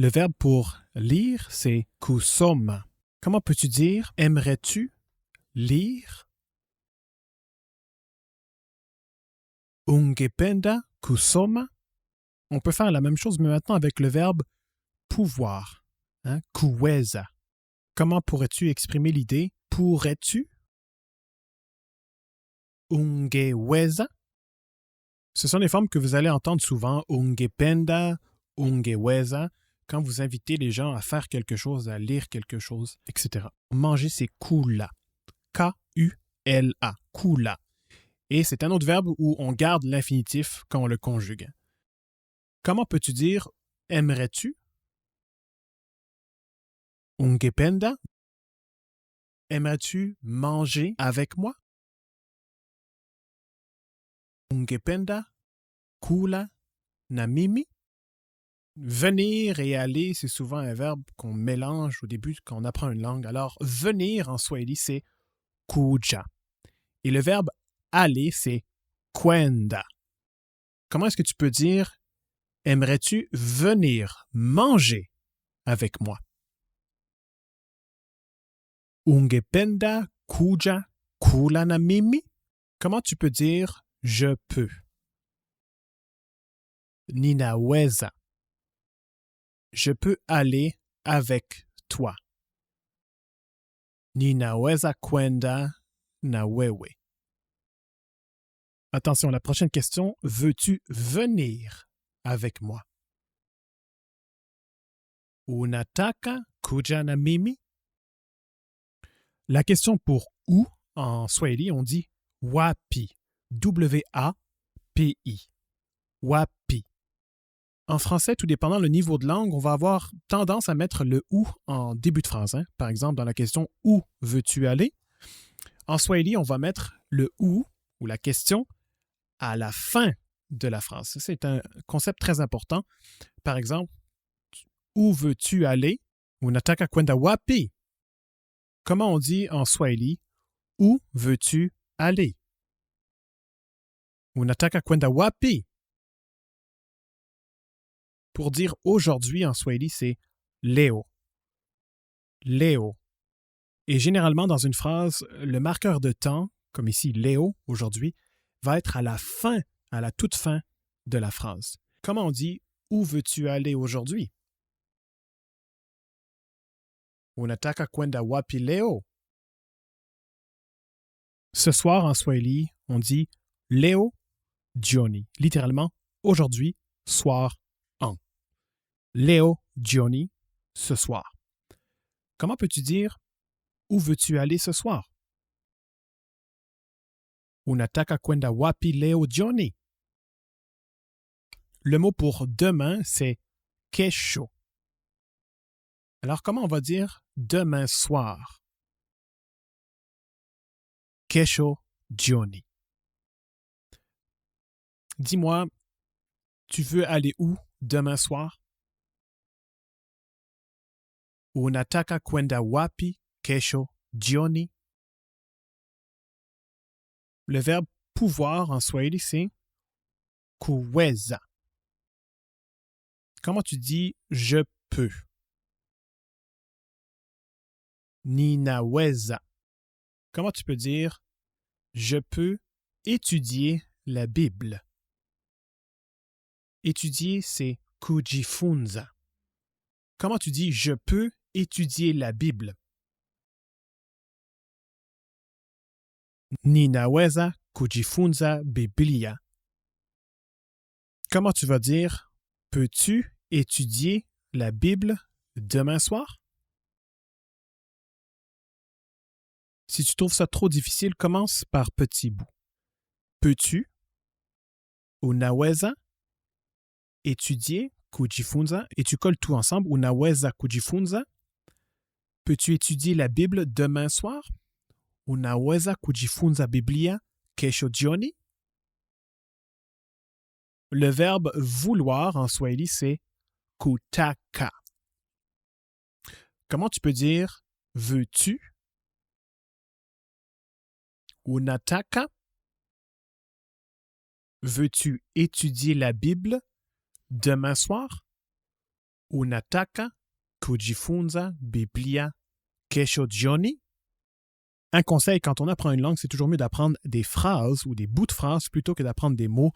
Le verbe pour lire, c'est kusoma. Comment peux-tu dire aimerais-tu lire? Ungependa kusoma. On peut faire la même chose, mais maintenant avec le verbe pouvoir. Kuweza. Comment pourrais-tu exprimer l'idée pourrais-tu? Ungeweza. Ce sont des formes que vous allez entendre souvent. Ungependa, ungeweza, quand vous invitez les gens à faire quelque chose, à lire quelque chose, etc. Manger, c'est kula. K-U-L-A. Kula. Et c'est un autre verbe où on garde l'infinitif quand on le conjugue. Comment peux-tu dire aimerais-tu? Ungependa? Aimerais-tu manger avec moi? Ungependa? Kula? Namimi? Venir et aller, c'est souvent un verbe qu'on mélange au début quand on apprend une langue. Alors, venir en swahili, c'est kuja. Et le verbe aller, c'est kwenda. Comment est-ce que tu peux dire aimerais-tu venir manger avec moi? Ungependa kuja kula na mimi? Comment tu peux dire je peux? Ninaweza. Je peux aller avec toi. Ninaweza kwenda na wewe. Attention, la prochaine question. Veux-tu venir avec moi? Unataka kuja na mimi? La question pour où en swahili, on dit wapi. W-A-P-I. Wapi. En français, tout dépendant le niveau de langue, on va avoir tendance à mettre le ou en début de phrase. Par exemple, dans la question où veux-tu aller? En swahili, on va mettre le ou la question à la fin de la phrase. C'est un concept très important. Par exemple, où veux-tu aller? Unataka kwenda wapi? Comment on dit en swahili où veux-tu aller? Unataka kwenda wapi? Pour dire aujourd'hui en swahili, c'est leo. Leo. Et généralement, dans une phrase, le marqueur de temps, comme ici leo, aujourd'hui, va être à la fin, à la toute fin de la phrase. Comment on dit où veux-tu aller aujourd'hui? Unataka kwenda wapi leo? Ce soir en swahili, on dit leo jioni. Littéralement, aujourd'hui, soir, en. Leo jioni, ce soir. Comment peux-tu dire où veux-tu aller ce soir? Unataka kwenda wapi leo jioni? Le mot pour demain, c'est kesho. Alors, comment on va dire demain soir? Kesho jioni. Dis-moi, tu veux aller où demain soir? Unataka kwenda wapi kesho jioni? Le verbe pouvoir en swahili, c'est kuweza. Comment tu dis je peux? Ninaweza. Comment tu peux dire je peux étudier la Bible? Étudier, c'est kujifunza. Comment tu dis je peux étudier la Bible? Ninaweza kujifunza Biblia. Comment tu vas dire peux-tu étudier la Bible demain soir? Si tu trouves ça trop difficile, commence par petits bouts. Peux-tu? Unaweza étudier kujifunza et tu colles tout ensemble. Unaweza kujifunza. Peux-tu étudier la Bible demain soir? Unaweza kujifunza Biblia kesho jioni? Le verbe vouloir en swahili, c'est kutaka. Comment tu peux dire veux-tu? Unataka? Veux-tu étudier la Bible demain soir? Unataka kujifunza Biblia kesho jioni? Un conseil quand on apprend une langue, c'est toujours mieux d'apprendre des phrases ou des bouts de phrases plutôt que d'apprendre des mots